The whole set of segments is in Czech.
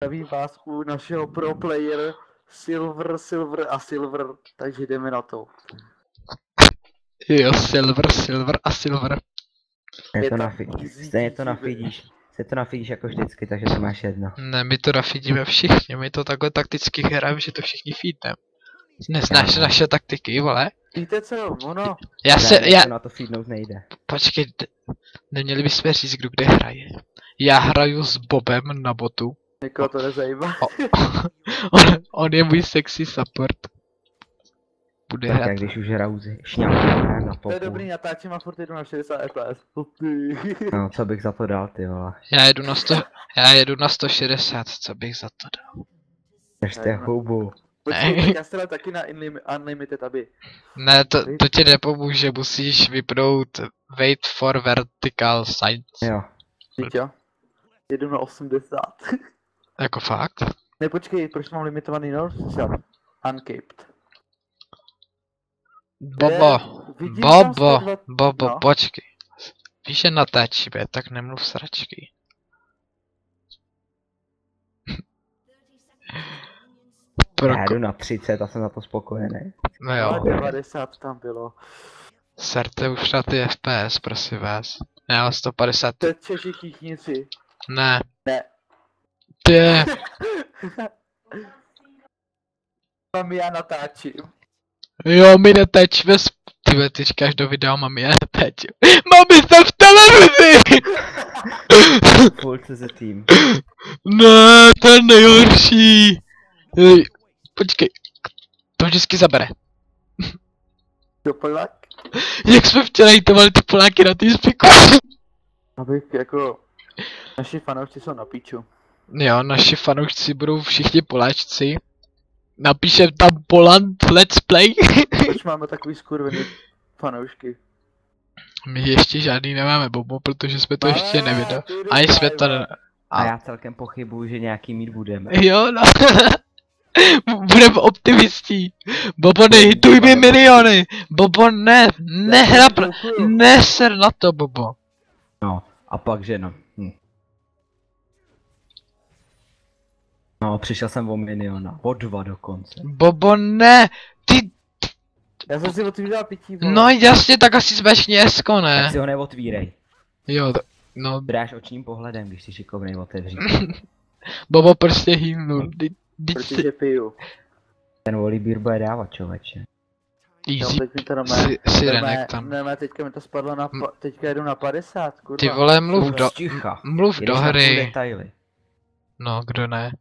Zdraví vás u našeho pro player Silver a Silver, takže jdeme na to. Jo, Silver a Silver. Je To tam nafidíš. easy Stejně to peasy, nafidíš. Se to nafidíš jako vždycky, takže to máš jedno. Ne, my to nafidíme všichni, my to takhle takticky hrajeme, že to všichni feedneme. Neznáš Já. naše taktiky, vole? Víte co, ono, To na to feednout nejde. Počkej, neměli bychom říct, kdo kde hraje. Já hraju s Bobem na botu. někoho to nezajímá. On je můj sexy support. Bude Tak hrát. jak když už hraju šňapku na To popu. je dobrý, natáčím a furt jdu na 60 fps. No, co bych za to dal, ty vole. Já jedu na 160, co bych za to dal. Držte hubu. Počkej, tak já se dám taky na unlimited, aby... Ne, to ti nepomůže, musíš vypnout wait for vertical signs. Jo. Víš jo? Jedu na 80. Jako fakt? Ne, počkej, proč mám limitovaný noc? Uncaped. Bobo, Vidím tam 120 Bobo, no. počkej. Víš, že natáčíme, tak nemluv sračky. Já jdu na 30 a jsem za to spokojený. No jo, 90 tam bylo. serte už na ty FPS, prosím vás. Já mám 150. Češi kýchnici. Ne. Ne. Ty. Mami, já natáčím. Jo, my netáčíme ty říkáš do videa, mami, já netáčím. Mami, jsem v televizi! Full CZ tým. Ne, to je nejhorší. Počkej, to vždycky zabere. Doplňák? Jak jsme včera hitovali ty Poláky na té spiku. Abych jako... Naši fanoušci jsou na píču. Jo, naši fanoušci budou všichni Poláčci. Napíšem tam Poland Let's Play. Proč máme takový skurvený fanoušky? My ještě žádný nemáme, Bobo, protože jsme to ještě nevydali. A jsme to ne... A já celkem pochybuju, že nějaký mít budeme. Jo, no. Budeme optimistí. Bobo, nehituj mi miliony. Bobo, neser na to, Bobo. No, a pak že no. No, přišel jsem o miliona. O 2 dokonce. Bobo, ne. Ty... Já jsem si otvíral pití, vole. No jasně, tak asi zbeš Něsko, ne? Tak si ho neotvírej. Jo, no. Bráš očním pohledem, když jsi šikovnej otevřít. Bobo prostě hýmnul. Protože piju. Ten Volibear bude dávat, člověče. Jo, Easy. teď mi to Sirenek tam. Ne, teďka mi to spadlo na... Teďka jedu na 50, kurva. Ty vole, mluv do... Ticha. Mluv do hry. Detaily. No, kdo ne?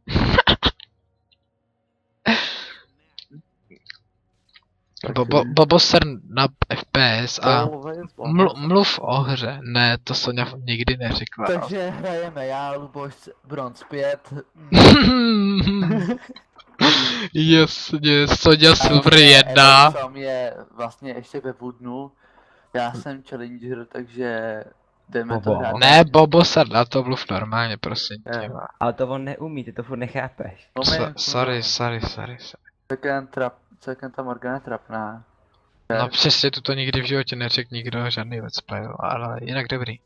Bobo ser na FPS a mluv o hře. Ne, to Sonja nikdy neřekla. Takže hrajeme já, Luboš, Bronz 5. Jasně, Sonja Silver 1. Sam je vlastně ještě ve Woodnu. Já jsem Challenger, takže jdeme to hrát. Ne, Bobo ser na to mluv normálně, prosím tě. Ale to on neumí, ty to furt nechápeš. Sorry. Celkem ta Morgana je trapná. No přesně tu to nikdy v životě neřekl nikdo, žádný let's play, ale jinak dobrý.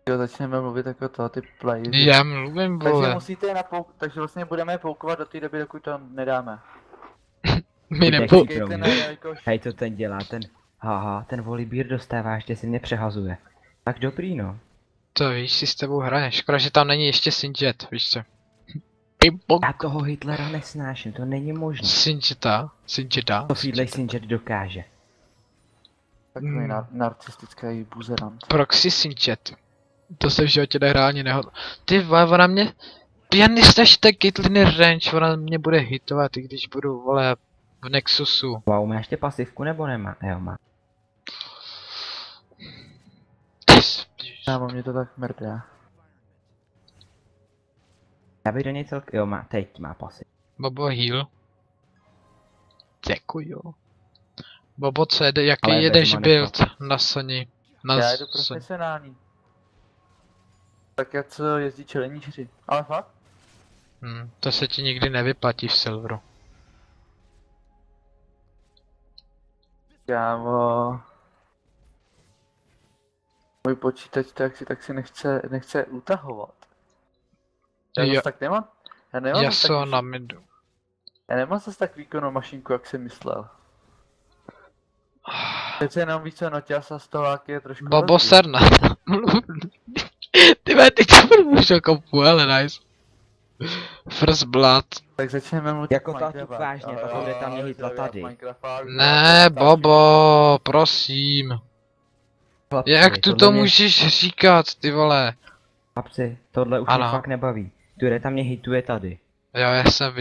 Jo, začneme mluvit jako to, ty play. Já mluvím, Takže vole. musíte takže vlastně budeme poukovat do té doby, dokud to nedáme. My Počkejte na jakož... Hej, co ten dělá, ten Volibear dostává, ještě si mě přehazuje. Tak dobrý, no. To víš, si s tebou hraje, škoda, že tam není ještě Sinjet, víš co. Já toho Hitlera nesnáším, to není možné. Sinjeta. To Feedley Sinjet dokáže. Takový narcistický buzerant. Proxy Sinjet. To se v životě nehrál ani nehod... Ty vole, ona mě... Pianista šte Caitlyn range, ona mě bude hitovat, i když budu, vole, v Nexusu. Wow, má ještě pasivku nebo nemá? Jo, má. Sámo, mě to tak mrdá. Já bych do něj jo, má, teď má pasiv. Bobo heal. Děkuju. Bobo, co jede, jaký Ale jedeš bez build na Sony? Já jedu profesionální. Tak jak co jezdí Challengeri. Ale fakt? To se ti nikdy nevyplatí v Silveru. Kámo. Můj počítač tak si nechce utahovat. Já Jo. zase tak nemám. Já nemám zas Jaso tak, na midu. já nemám zase tak výkonnou mašinku, jak jsem myslel. Přece jenom víc co noťasa z toho, jak je trošku Bobo rozdíl. Serna. Ty vole, ty to už jako ale nice. First Blood. Tak začneme mluvit Jako o to Minecraftu. vážně, pak bude tam mě hitla tady. Ne, Bobo, prosím. Chlapci, Jak tu to tohle mě- můžeš říkat, ty vole? Chlapci, tohle už mě Ano. fakt nebaví. Ture tam mě hituje tady. Jo, já jsem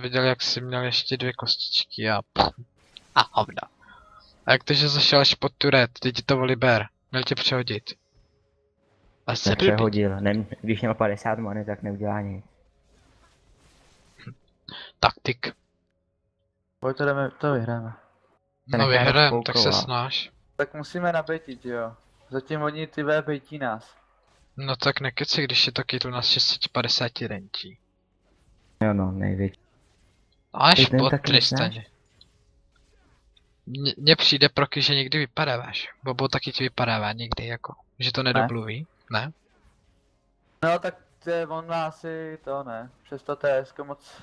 viděl, jak jsi měl ještě 2 kostičky a hovna. A jak to, že zašel až pod turet, teď ti to voliber, měl tě přehodit. A se Nepřehodil, když měl 50 many, tak neudělá nic. taktik. Pojď to jdeme, to vyhráme. Se No nechá vyhrem, tak se rozkoukovat. snaž. Tak musíme nabejtit, jo. Zatím oni ty V bejtí nás. No tak nekeci, když je to kytl na 650 rentí. Jo no, největší. Až Ty ten pod taky Tristaně. Mně přijde proky, že někdy vypadáváš. Bobo taky ti vypadává někdy jako. Že to nedobluví, ne? No tak to je, on má asi to ne. Přesto to je hezko moc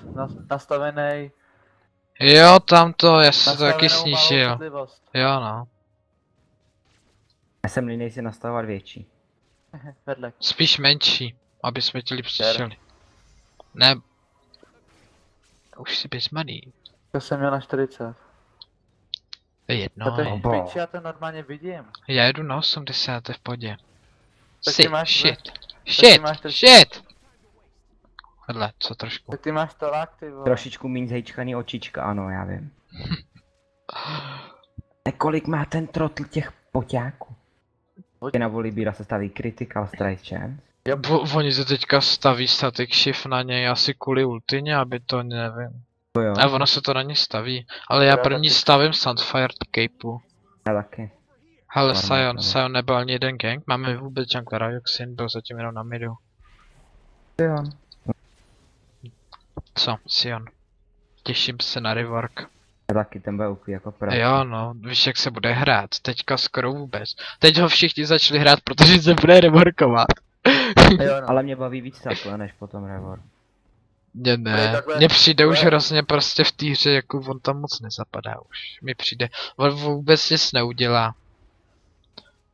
nastavený. Jo, tam to, já jsem to taky Nastavenou malou snížil. citlivost. Jo no. Já jsem línej si nastavovat větší. Vedle. Spíš menší, aby jsme ti líp slyšeli. Ne. Už si bez money. To jsem měl na 40. To je jedno, To je je. Obo. piči, já to normálně vidím. Já jedu na 80 v podě. Tak ty Si, máš shit. ty Shit, máš trošku- shit! Vedle, co trošku. Tak ty máš to lak, ty vole. Trošičku méně zhejčkaný očička, ano, já vím. Kolik má ten trotl těch poťáků? Pojď. Ty na Volibíra se staví critical strike chance. Oni se teďka staví static shift na něj asi kvůli ultině, aby to nevím. To jo, A ono se to na ně staví. Ale já Já první taky. stavím Sunfire Capeu. já taky. Hele, Normálně. Sion nebyl ani jeden gang, máme vůbec junglera, Joxin byl zatím jenom na midu. Jo. Co, Sion? Těším se na rework. Já taky, ten byl úplně jako prav. Jo no, víš jak se bude hrát, teďka skoro vůbec. Teď ho všichni začali hrát, protože se bude reworkovat. Jo, no. Ale mě baví víc takhle, než potom Revor. Mně ne, takhle- mně přijde už takhle- hrozně prostě v té hře, jako on tam moc nezapadá už. Mi přijde, on vůbec nic neudělá. Ale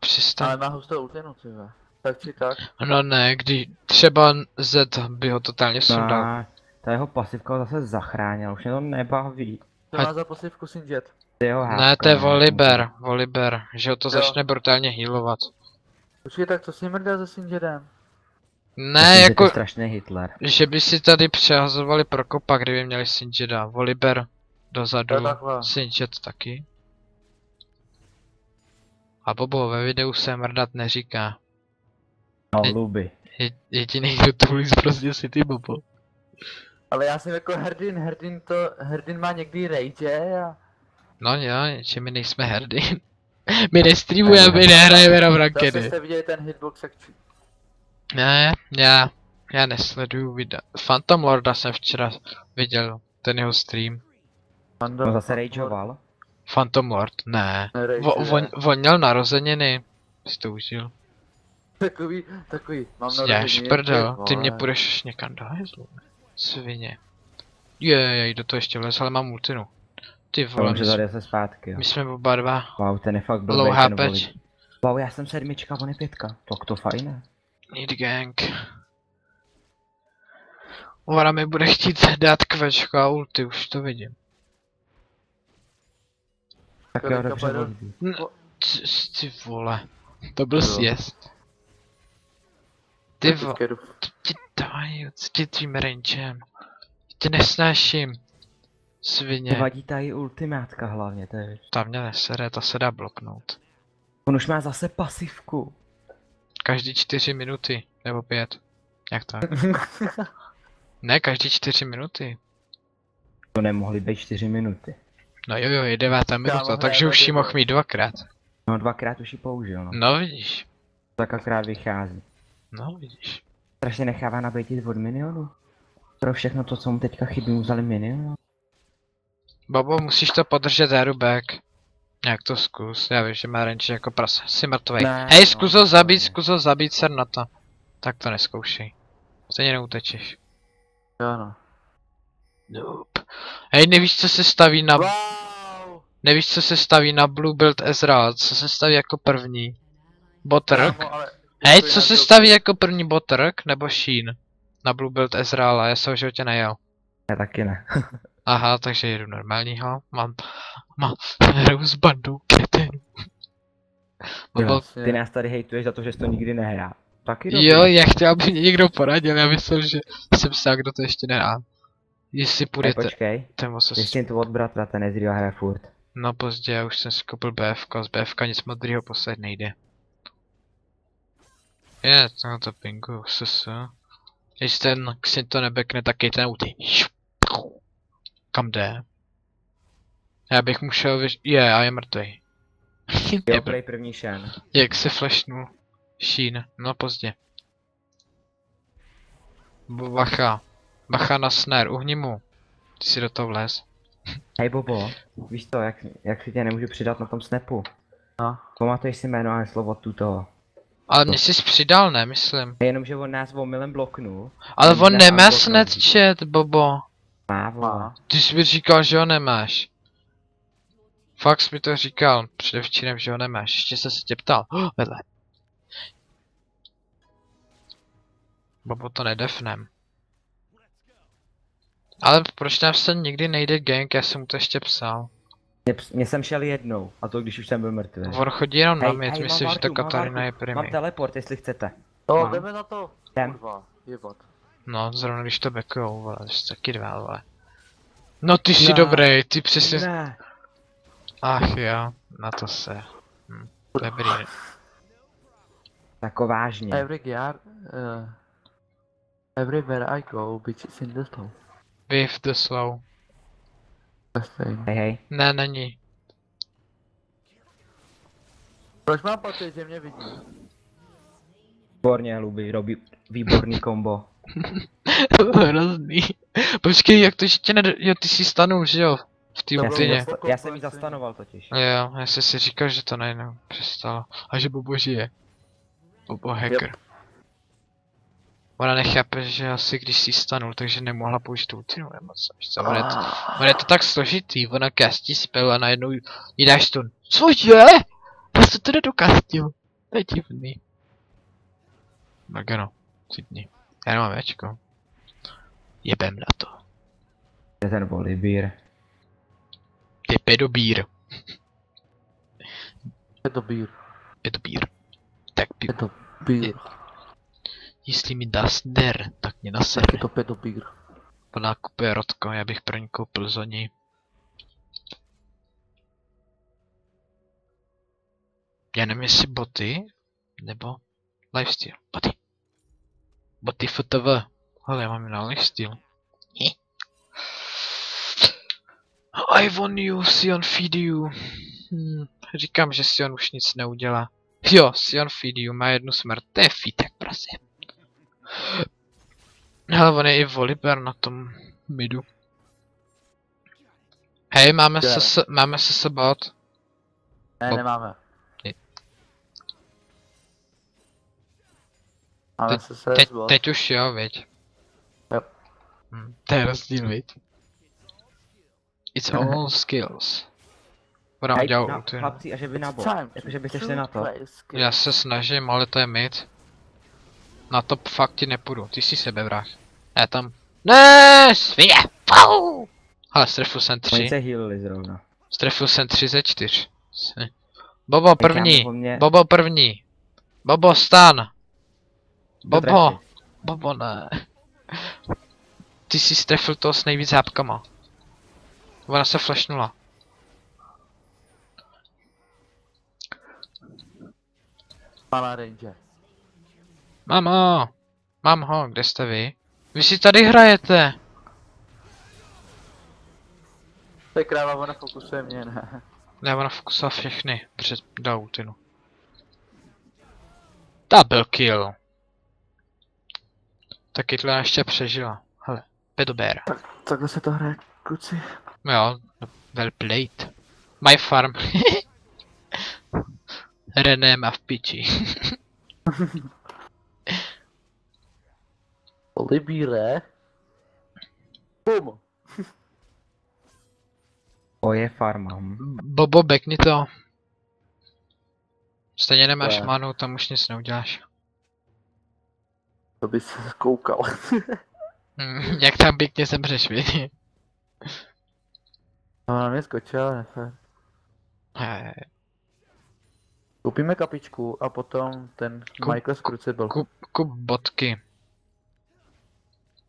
Přestaň. má hustou ultinu, ty vole. Tak či tak. No ne, když třeba Z by ho totálně sundal. No, ta jeho pasivka ho zase zachránila, už mě to nebaví. To Ať- má za pasivku Sinjet. Ty jeho Ne, hádka, to je no, Volibear, že ho to Jo. začne brutálně healovat. Počkej, tak to si mrdá se Sinjetem. Ne, Myslím, že to je jako, strašný Hitler. že by si tady přehazovali Prokopa, kdyby měli Sinjeda. Volibear dozadu, Jo, takhle. Sinjed taky. A Bobo ve videu se mrdat neříká. No, Hej. Luby. Jediný, kdo tu líz prostě si ty Bobo. Ale já jsem jako hrdin má někdy rage a... No jo, že my nejsme hrdý. My nestreamujeme, my nehrajeme na Zase rankedy. jste viděli ten hitbox, jak Ne, já nesleduju videa. Phantom Lorda jsem včera viděl, ten jeho stream. No zase rageoval. Phantom Lord? Ne. Nerejžuje. On měl narozeniny. Jsi to užil. Takový, mám Sněž narozeniny, prdel, ty ty mě vole. půjdeš někam do hajzlu. Svině. Jej, do toho ještě vlez, ale mám multinu. Ty vole, Že tady zase zpátky, jo. my jsme oba dva Wow, ten je fakt low blbej, ten HP. Volibír. Wow, já jsem sedmička, on je pětka. Tak to fajné. Need gang. Ona mi bude chtít dát kvečko a ulti, už to vidím. Tak jo, Kolika dobře, padl? Volibír. Ty vole, to byl Jo. sjezd. Ty vole, Počkej, jdu. ti dají, co ti tvým rangem. Tě nesnáším. Svině. Vadí tady ultimátka hlavně, to je. Ta mě nesere, ta se dá bloknout. On už má zase pasivku. Každý 4 minuty, nebo 5. Jak tak? Ne, každý 4 minuty. To nemohly být 4 minuty. No jo, je 9. minuta, Kámo, takže hrajeme už ji mohl dobře. mít dvakrát. No dvakrát už ji použil, no. No vidíš, Tak akorát vychází. no vidíš. Strašně nechává nabejtit od minionu. Pro všechno to, co mu teďka chybí, mu vzali minion. Bobo, musíš to podržet aeroback. Jak to zkus, já vím, že má range jako prase, jsi mrtvej. Ne, Hej, no, zkus to ho je. zabít Sernata. Tak to neskoušej. Stejně neutečeš. Jo no. Nope. Hej, nevíš co se staví na... Wow! Nevíš co se staví na Blue Build Ezreal? Co se staví jako první? Bottrk? Kámo, ale Hej, úplně co se to- staví jako první Bottrk nebo Sheen? Na Blue Build Ezreal, já jsem v životě nejel. Já taky ne. Aha, takže jedu normálního. Mám Rose bandu kretenů. Bobo, Ty nás tady hejtuješ za to, že jsi to nikdy nehrál. Taky dobrý. jo, já chtěl, aby mě někdo poradil, já myslel, že jsem sám, kdo to ještě nehrál. Jestli Hej, půjdete, počkej. ten moc Ještě to od bratra, ten Ezreal hraje furt. no pozdě, já už jsem si koupil BFK, z BFK nic modrýho posled nejde. Je, to pingu, susu. Když ten si to nebekne, tak je ten ulti. Kam jde? Já bych mu šel a je mrtvý. Jo, play první Shen. Jak se flashnul Sheen, no pozdě. Bacha. Bacha na snare, uhni mu. Ty si do toho vlez. Hej Bobo, víš to, jak si tě nemůžu přidat na tom snapu? No. Pamatuješ si jméno a slovo tuto. Ale mě jsi přidal, ne, myslím. Jenomže on nás omylem bloknul. Ale Ten on dá nemá unblock Snapchat, Bobo. Má, vole. Má. Ty jsi mi říkal, že ho nemáš. Fakt jsi mi to říkal, předevčírem, že ho nemáš. Ještě se tě ptal. Vedle. Bobo, to nedefnem. Ale proč nám se nikdy nejde gang, já jsem mu to ještě psal. Mně jsem šel jednou, a to když už jsem byl mrtvý. On chodí jenom na Hej, mid, hej, myslím, mám že ta Vardu, mám Katarina Vardu. je Mám primi. teleport, jestli chcete. To, Mám. jdeme na to. Jdem. Kurva, jebot. No, zrovna když to backujou, vole, to jsou taky dva, vole. No ty jsi Ne. dobrý, ty přesně... Ne. Ach jo, na to se. Dobrý. Tako vážně. Every year, everywhere I go, bitches in the slow. With the slow. Best thing. Hej, hej. Ne, není. Proč mám pocit, že mě vidí? Výborně, Luby, robí výborný kombo. Hrozný. Počkej, jak to ještě jo, ty jsi stanul, že jo? V té To bylo ultině. jako Já jsem ji komplexní. zastanoval totiž. Jo, já jsem si říkal, že to najednou přestalo. A že Bobo žije. Bobo hacker. Ona nechápe, že asi když si stanul, takže nemohla použít ultinu nebo co, víš co? Ono je to tak složitý, ona castí spell a najednou jí dáš stun. Cože? Já jsem to nedokastil. To je divný. Tak ano, cítni. Já nemám Ečko. Jebem na to. Je ten Volibear. Ty pedobír. Je to bír. Pedobír. Tak Je to bír. jestli mi dáš der, tak mě Tak nasere. je to pedobír. Ona kupuje Rodko, já bych pro ní koupil Zoni. Já nevím jestli boty, nebo lifestyle. Boty. Boty FTV. Ale já mám na lifestyle. I want you, Sion feed you. Říkám, že Sion už nic neudělá. Jo, Sion feed you má jednu smrt, to je fitek, prosím. Ale on je i Volibear na tom midu. Hej, máme se bot. Ne, nemáme. Je- Máme se Teď už jo, viď. Jo. To je rozdíl, viď. It's all skills. Ona Hej, udělal na, ulti. chlapci, a že vy na bot. Jakože byste šli na to. Já se snažím, ale to je mid. Na top fakt ti nepůjdu, ty jsi sebevrah. Já tam... Ne, svině! Fau! Ale strefil jsem Oni 3. se healili zrovna. Strefil jsem 3 ze 4. Bobo první! kámo, po mně- Bobo první! Bobo stan! Bobo! trefí. Bobo ne. Ty jsi strefil toho s nejvíc hápkama. Ona se flashnula. Malá range. Mamo! Mám ho, kde jste vy? Vy si tady hrajete! To je kráva, ona fokusuje mě, ne. Ne, ona fokusovala všechny před Dautinu. Double kill. Taky to ještě přežila. Hele, pedobéra. Takhle se to hraje, kluci. Jo, well played. My farm. René má v piči. Libíre. Bum. O, je farma. Bobo, backni to. Stejně nemáš Ne. manu, tam už nic neuděláš. To by se koukal. Jak tam pěkně zemřeš, vidi? No, na mě skočil, nefér. Hej, Koupíme kapičku a potom ten Kup- Michael z Crucible. kup bodky.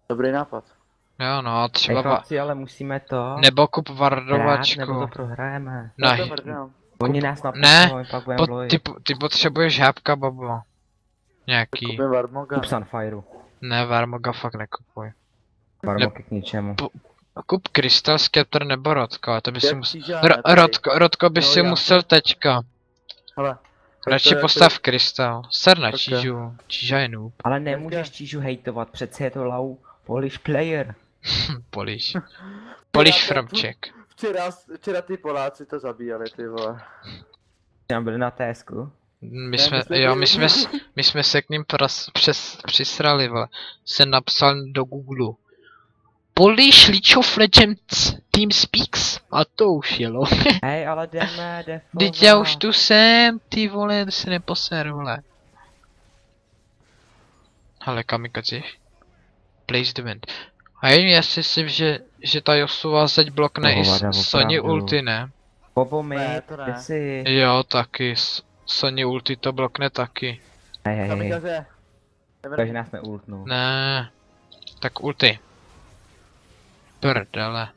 Dobrý nápad. Jo no, třeba Chlapci, ale musíme to nebo kup hrát, vardovačku. nebo to prohrajeme. No, Já to mrdám. Oni nás ne, napíšou, my pak budeme mluvit. ty potřebuješ hápka, Bobo. Nějaký. Koupím Warmoga. Kup Sunfireu. Ne, Varmoga fakt nekupuj. Varmoky k ničemu. Kup Crystal Scepter nebo Rodko, ale to by si Jak musel... křížáme tady. Rodko by No, si já. musel teďka. Hele. Radši to je postav Krystal. Ser na Tak čížu. Číža je noob. Ale nemůžeš Čížu hejtovat, přece je to low Polish player. Polish. Polish from Czech. Včera ty Poláci to zabíjeli, ty vole. Tam byli na TSku. My jsme se k ním přisrali, vole. Jsem napsal do Google. Polish League of Legends Team Speaks. A to už jelo. Hej, ale jdeme defovat. Teď já už tu jsem, ty vole, to se neposer, vole. Hele, kamikazi. Place the wind. A já si myslím, že ta Josuva zeď blokne i Hovada, Sony opravdu. ulti, ne? Bobo Ne, mi, to ne. kde jsi? Jo, taky. Sony ulti to blokne taky. Hej. Kamikaze. Takže nás neultnul. Ne. Tak ulti. Prdele.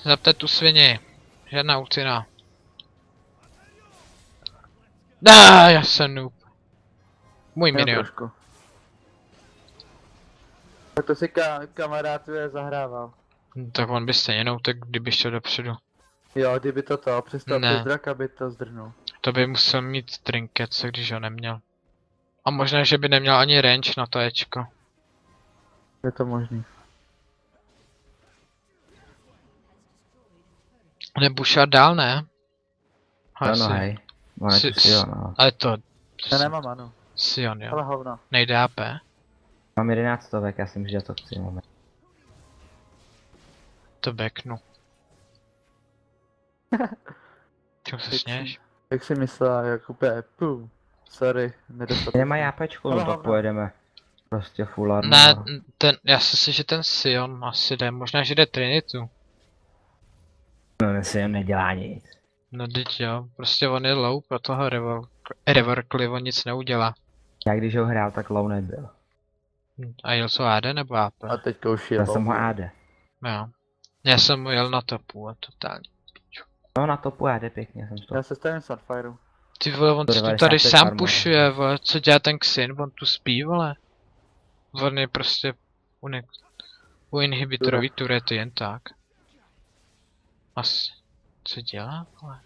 Zapte tu svině. Žádná ultina. Já jsem noob. Můj Jenom minion. trošku. Tak to si kamarád zahrával. Tak on by stejně neutek, kdyby šel dopředu. Jo, kdyby to přestal Ne. přes draka, by to zdrhnul. To by musel mít trinket, co když ho neměl. A možná, že by neměl ani range na to Ečko. Je to možný. Nebuša dál, ne? No, Asi. hej. On je Si- tu Sion, no. Ale to... Já nemám ano. Sion, jo. Ale hovno. Nejde AP. Mám 11 stovek, já si myslím, že to chci moment. To backnu. Čeho se sněš? Jak si myslela, jak úplně pum. Sorry, nedostatečně. Nemají jápečku, no Ale tak hovno. pojedeme. Prostě full armor. Ne, já si myslím, že ten Sion asi jde, možná, že jde Trinitu. No, Sion nedělá nic. No teď jo, prostě on je low, pro toho Revorkli on nic neudělá. Já když ho hrál, tak low nebyl. A jel co AD nebo AP? A teďka už je Já jsem ho AD. Jo. Já jsem mu jel na topu a totálně. No na topu AD pěkně jsem to. Já se stavím Sunfireu. Ty vole, on si tu 95 tady sám armor. pušuje, vole, co dělá ten Xin, on tu spí, vole. On je prostě u inhibitorový turety jen tak. Asi. Co dělá, vole?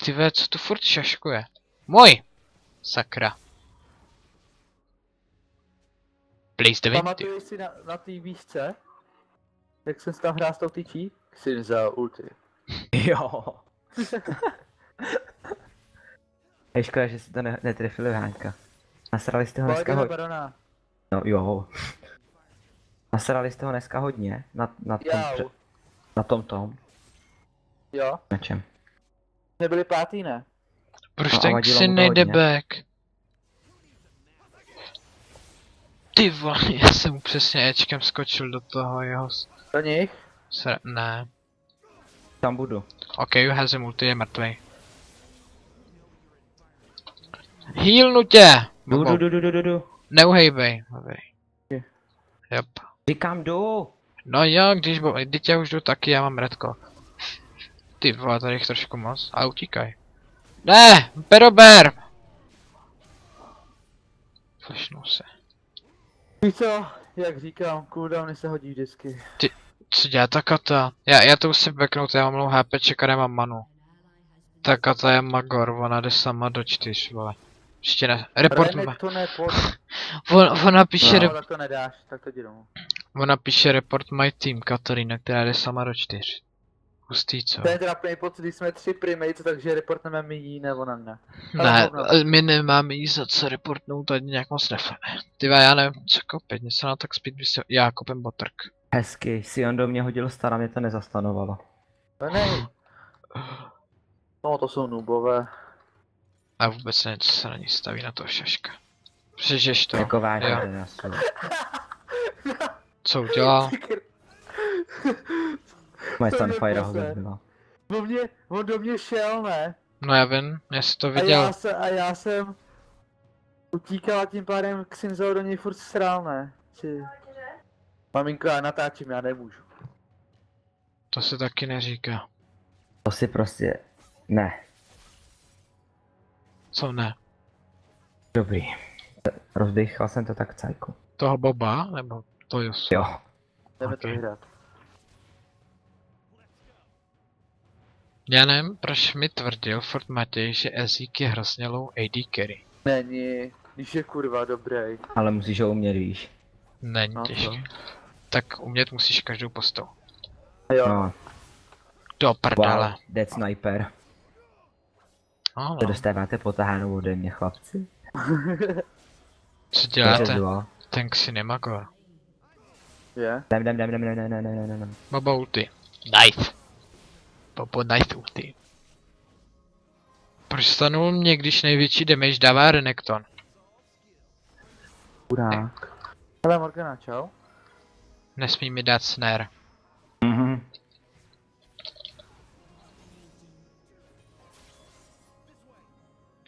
Ty vole, co tu furt šaškuje? Můj! Sakra. Please the windy. Pamatuješ si na té výšce? Jak jsem si tam hrál s tou tyčí? Xin za ulti. Jo. Je škoda, že si to netrefili Hánka. Nasrali jste ho dneska Pojďme hodně. barona. No jo. Nasrali jste ho dneska hodně. Jau. Na tom. Jo. Na čem? Nebyli pátý, ne? Proč No, a ten vadilo Xin mu to nejde hodně. back? Ty vole, já jsem mu přesně Ečkem skočil do toho jeho Do nich? ne. Tam budu. Ok, uházím ulti, je mrtvej. Healnu tě! Bobo. Jdu. Neuhejbej. Je. Jop. Říkám jdu. No jo, když já už jdu taky, já mám redko. Ty vole, tady jich trošku moc, ale utíkaj. Ne, Berober! Flashnu se. Víš co? Jak říkám, cooldowny se hodí vždycky. Co dělá ta kata? Já to musím backnout, já mám low HPček a nemám manu. Ta kata je Magor, ona jde sama do 4, vole. Ještě ne, report Renek to nepod... ona píše, No, tak to nedáš, tak to jdi domů. ona píše report my team, Katarina, která jde sama do 4. Hustý, co? To je trapný pocit, když jsme 3 primates, takže reportneme my jí nebo na mě. Ne, my nemáme jí za co reportnout, ani nějak moc nefeme. Tyva, já nevím, co kopit, něco na tak speed vysel... Já kopem botrk. Hezky, Sion do mě hodil star a mě to nezastanovalo. Nej. No to jsou noobové. A vůbec ne, co se na ní staví na toho šaška. Přežeš to. Jako vážně jo. teda jsou. Co udělal? Moje To mě Sunfire ho posere. zabila. On do mě šel, ne? No já vím, já si to A viděl. já jsem utíkal a tím pádem Xinzo do něj furt srál, ne? Maminko, já natáčím, já nemůžu. To se taky neříká. To si prostě... Ne. Co ne? Dobrý. Rozdechal jsem to tak cajku. Toho Boba? Nebo to Josu? Jo. Jdeme to Ok. vyhrát. Já nevím, proč mi tvrdil Fort Matěj, že Ezík je hrozně low AD carry. Není, když je kurva dobrý. Ale musíš ho umět, víš. Není No to. těžké. Tak umět musíš každou postavu. Jo, No. Do prdele. Wow, Dead Sniper. Ano, To dostáváte potahánou ode mě, chlapci. co Takže děláte? duo. Tank si nemagor. je. Jdem. Bobo ulti. Nice. Bobo nice ulti. Proč stanul mě, když největší damage dává Renekton? Chudák. Hele Morgana, čau. Nesmí mi dát snare. Mhm.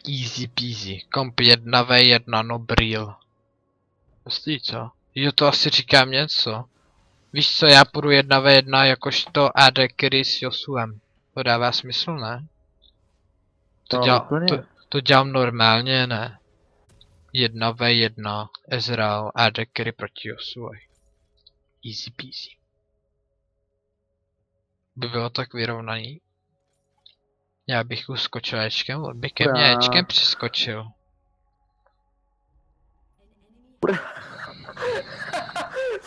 Easy peasy. Komp 1v1 no brýl. Hustý, co? Jo, to asi říkám něco. Víš co, já půjdu 1v1 jakožto AD carry s Josuem. To dává smysl, ne? No, úplně. To dělám normálně, ne? 1v1 Ezreal AD carry proti Josuovi. Easy peasy. By bylo tak vyrovnaný? Já bych uskočil Ečkem, on by ke mně Ečkem přiskočil.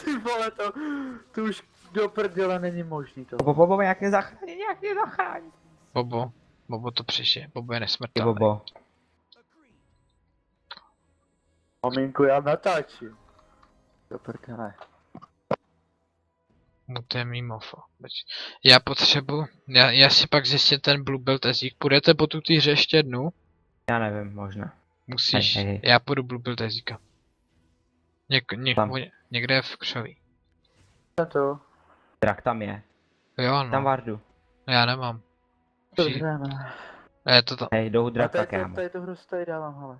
Ty vole, to už do prdele není možný to. Bobo, jak mě zachrání, Bobo to přežije, Bobo je Ty nesmrtelný. Bobo. Maminko, já natáčím. Do prdele. No to je mimofo. Já potřebuji, já si pak zjistím ten Blue Belt Ezík. Půjdete po tu týře ještě jednu? Já nevím, možná. Musíš, Hej. já půjdu Blue Belt Ezíka. Tam. Někde je v křoví. Jsem to. Drak tam je. Jo Tam no, Vardu. já nemám. To Přijď- jdeme. Je to to. Hej, jdou A draka, kámo. tady tu hru tady dávám, hele.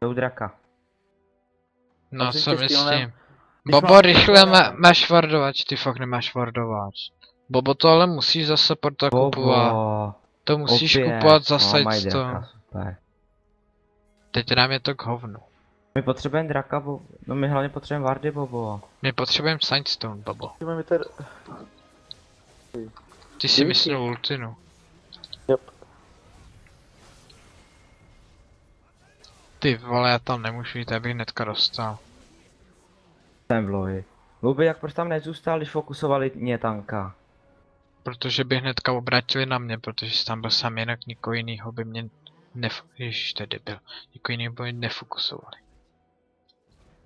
Jdou draka. No Prosím co tě, mi s Stilnem, tím? když Bobo, mám rychle to- máš vardovač, ty fakt nemáš vardovač. Bobo, to ale musíš za supporta kupovat. Bobo. To musíš Opět. kupovat za No, mají sidestone. draka, super. Teď nám je to k hovnu. My potřebujeme draka, no my hlavně potřebujeme Vardy, Bobo. My potřebujeme sidestone, Bobo. Můžeme mi tady... Ty si Díky. myslel ultinu. Yep. Ty vole, já tam nemůžu jít, abych hnedka dostal. Jsem v loji. Luby, jak proč tam nezůstal, když fokusovali mě tanka? Protože by hnedka obrátili na mě, protože jsi tam byl sám, jinak nikoho jinýho by mě Ježiš, to je debil. Nikoho jinýho by mě nefokusovali.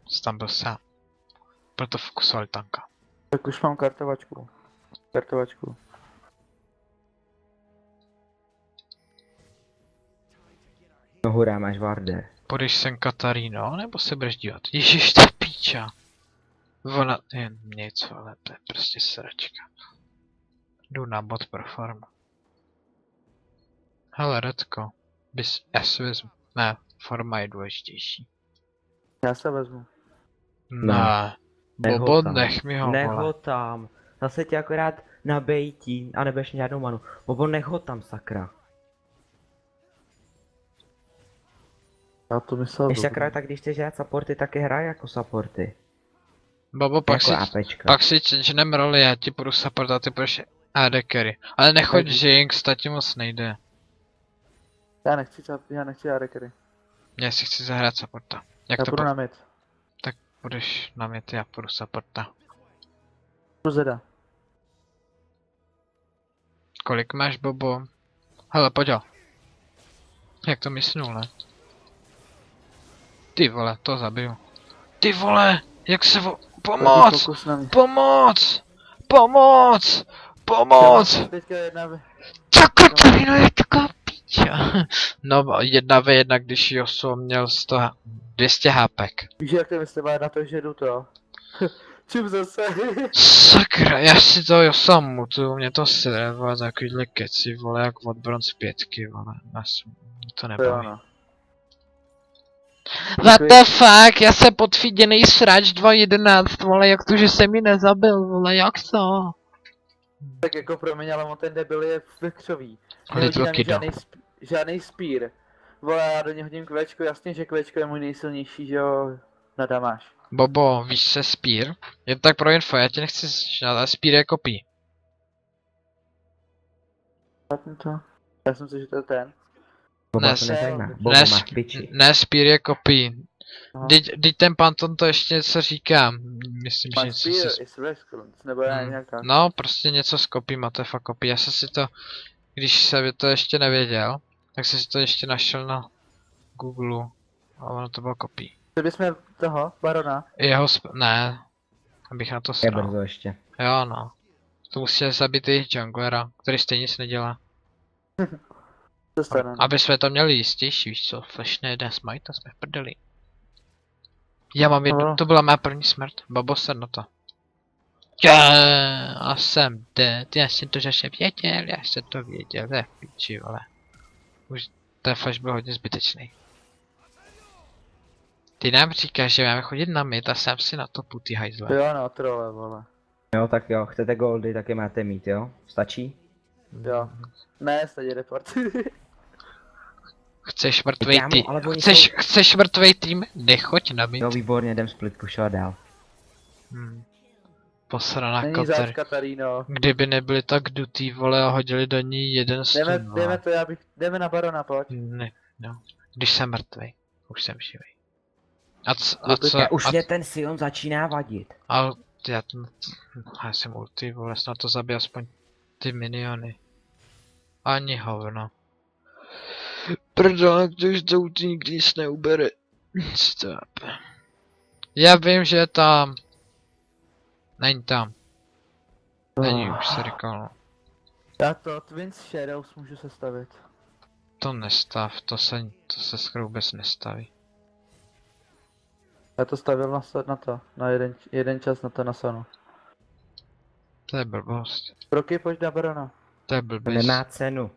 Jsi tam byl sám. Proto fokusovali tanka. Tak už mám kartovačku. No hurá, máš Varde. Půjdeš sem Katarino, nebo se budeš dívat? Ježiš, to je píča. Ona, jen něco, ale to je prostě sračka. Jdu na bot pro farmu. Hele, Redko, bys S vezmu. Ne, farma je důležitější. Já se vezmu. Ne. Nech ho Bobo, tam. nech mi ho, Nech vole. ho tam. Zase tě akorát nabejtí a nebudeš mít žádnou manu. Bobo, nech ho tam, sakra. Já to myslel Ještě dobře. akorát tak, když chceš hrát supporty, taky hraj jako supporty. Bobo, pak Jako si, APčka. pak si changenem roli, já ti budu support a ty budeš AD carry. Ale nechoď Tak- Jinx, ta ti moc nejde. Já nechci Arekery. Já si chci zahrát supporta. Jak Já to půjdu na mid. budeš na mě, já půjdu supporta. Půjdu Zeda. Kolik máš, Bobo? Hele, pojď ho. Jak to mysnul, ne? Ty vole, to zabiju. Ty vole, jak se pomoc! Fokus na mě. Pomoc! Pomoc! Pomoc! Teďka jedna Čakotarino je taková píča. No, 1v1, když Josu měl 200 hápek. víš, jak to myslím, na to, že jdu to. Čím zase? Sakra, já si to Josa mutu, mě to sere, vole, takovýhle keci, vole, jak od bronz 5, vole, to To jo, nebaví. no. What the fuck, já jsem podfíděnej srač 2.11, vole, jak to, že se mi nezabil, vole, jak to? Tak jako promiň, ale on ten debil je vekřový. Little Nehodí kiddo. na mě žádnej spír. Vole, já do něj hodím kvečko, jasně, že kvečko je můj nejsilnější, že jo, na damáž. Bobo, víš se Spear? Je to tak pro info, já tě nechci žádat, ale Spear je kopí. To. Já jsem si, že to je ten. Bobo Ne, to nezajímá. ne, Bobo máš piči. Ne, Spear je kopí. Aha. Teď ten Panton to ještě něco říká. Myslím, že My něco spear si... is rescue, nebo já nějaká. No, prostě něco s kopí, máte fakt kopí. Já jsem si to, když jsem to ještě nevěděl, tak jsem si to ještě našel na Google. A ono to bylo kopí. Ty bychom toho, barona. Ne, abych na to Je sral. brzo ještě. Jo, no. To musí zabít jejich junglera, který stejně nic nedělá. To stane. Aby jsme to měli jistější, víš co, Flash nejde smite a jsme v prdeli. Já mám jednu, No. to byla má první smrt, Babo se na to. A jsem dead, já jsem to zase věděl, to je v píči, vole. Už ten Flash byl hodně zbytečný. Ty nám říkáš, že máme chodit na mid a jsem si na to putý hajzle. Jo, no, trole, vole. Jo, tak jo, chcete goldy, tak je máte mít, jo? Stačí? Jo. Ne, stejně report. Chceš mrtvej Kámo, tým, ale oni chceš mrtvej tým, nechoď na mid. Jo, výborně, jdem split pushovat dál. Posraná Není koter. zač, Katarino. Kdyby nebyli tak dutý, vole, a hodili do ní jeden Jdeme, stun, jdeme vole. to, jdeme na barona, pojď. Ne, no. Když jsem mrtvej, už jsem živej. A Už mě ten Sion začíná vadit. já jsem ulti, vole, snad to zabije aspoň ty miniony. Ani hovno. Prdele, když to ulti nikdy nic neubere. Stop. Já vím, že je tam. Není tam. Není, už se říkalo. Já to, Twins Shadows můžu sestavit. To nestav, to se skoro vůbec nestaví. Já to stavil na to, na jeden čas na to na Sonu. To je blbost. Proky, pojď na barona. To je To blbost. nemá cenu.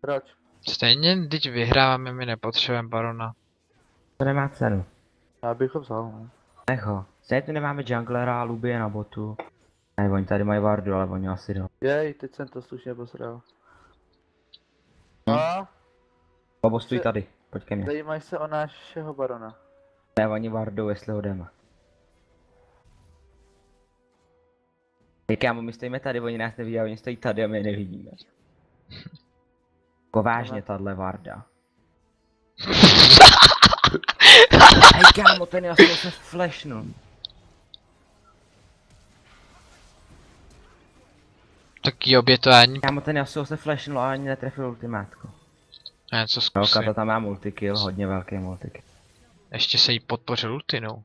Proč? Stejně, když vyhráváme, my nepotřebujeme barona. To nemá cenu. Já bych ho vzal, no. Nech ho. Stejně tu nemáme junglera a Luby je na botu. Ne, oni tady mají wardu, ale oni asi jdou. Jej, teď jsem to slušně posral. Hm. A Bobo, stůj tady, pojď ke mně. zajímají se o našeho barona. Ne, oni wardou, jestli ho jdeme. Kámo, my stojíme tady, oni nás nevidí, oni stojí tady a my je nevidíme. Jako vážně tahle varda. Hej kámo, ten Yasuo se flashnul. Taký obětování. Kámo, ten Yasuo se flashnul a ani netrefil ultimátku. Já něco No, zkusím. Kata tam má multikill, hodně velký multikill. Ještě se jí podpořil ultinou.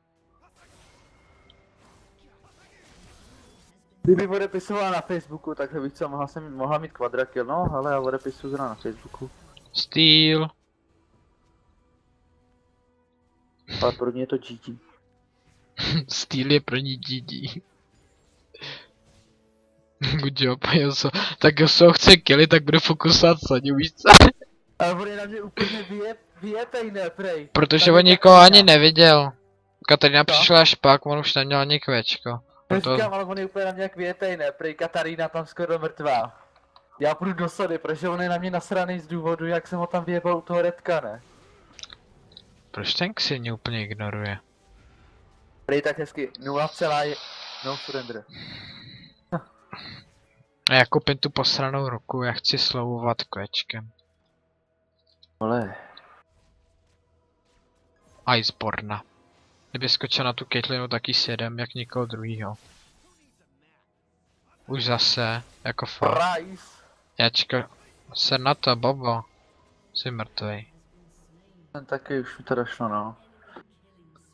Kdyby odepisovala na Facebooku, tak bych co, mohla mít quadrakill, no, ale já odepisuju zrovna na Facebooku. Steel. Ale pro mě je to GG. Steel je pro ní GG. Good job, Joso. Tak Joso chce killy, tak bude fokusovat Saniu, víš co? Ale on je na mě úplně vyjetej, ne, prej. Protože Tam on je nikoho Katarina. ani neviděl. Katarina Co? přišla až pak, on už neměl ani kvečko. Proto... Říkám, ale on je úplně na mě jak vyjetej, ne, prej Katarina tam skoro mrtvá. Já půjdu do sady, protože on je na mě nasraný z důvodu, jak jsem ho tam vyjebal u toho redka, ne. Proč ten Xil mě úplně ignoruje? Prej tak hezky, 0, no surrender. A já koupím tu posranou ruku, já chci slovovat kvečkem. Ale. Iceborna. Kdyby skočil na tu Caitlinu, taky sjedem jak nikoho druhýho. Už zase, jako fakt. Price. Jačka, ser na to, Bobo. Jsi mrtvej. Ten taky už mi to došlo, no.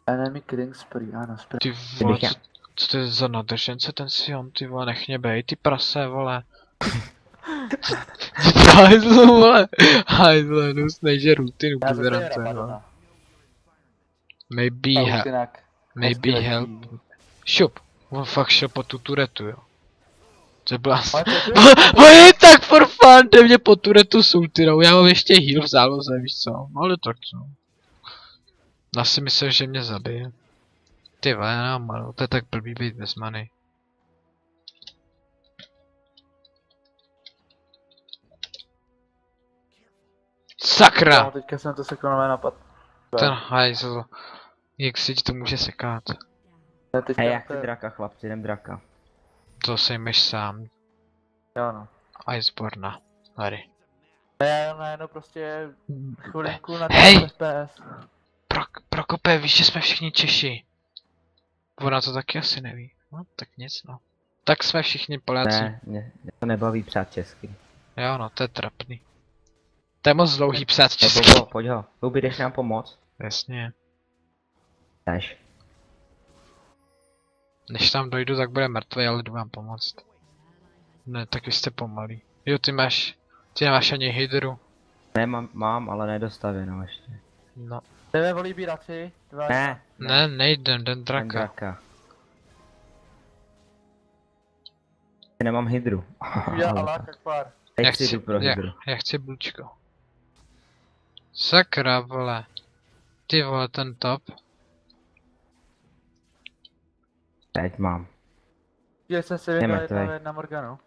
Enemy killing spree, ano, spree. Ty vole, Kdybych já- co to je za nadržence ten Sion, ty vole, nech mě bej, ty prase, vole. Ty hajzlu, vole. Hajzle, nusnej, že rutinu Já zase pozerám, vole. Rabadona. Maybe, A Ultinak. maybe hezky help. letí. Šup, on fakt šel po tu turetu, jo. To byla... Ale to je- On je tak for fun, jde mě po turetu s ultinou, já mám ještě heal v záloze, víš co, ale tak co. Já si myslel, že mě zabije. Ty vole, já nemám manu, to je tak blbý být bez many. Sakra! No, teďka jsem to sekl napad. Ten hajzl. Jak si ti to může sekat? Ne, teďka Hej, jak to ty je- draka, chlapci, jdem draka. To si myš sám. Jo, no. Iceborna. Tady. Ne, no prostě chvilinku na Hej! 10 FPS. Prokope, víš, že jsme všichni Češi. Ona to taky asi neví. No, tak nic no. Tak jsme všichni Poláci. Ne, mě to nebaví psát česky. Jo no, to je trapný. To je moc dlouhý psát Nebo česky. pojď ho, Luby, jdeš nám pomoct? Jasně. Jdeš. Než tam dojdu, tak bude mrtvý, ale jdu vám pomoct. Ne, tak vy jste pomalý. Jo, ty nemáš ani hydru. Ne, mám, ale nedostavěnou ještě. No. Jdeme volí bíraci. Ne, Ne, nejdem, den ten draka. draka. Nemám hydru. Já Allah, jak pár. Teď si jdu pro hydru. já chci blučko. Sakra, vole. Ty vole, ten top. Teď mám. Já jsem se vydal mrtvej. na Morganu.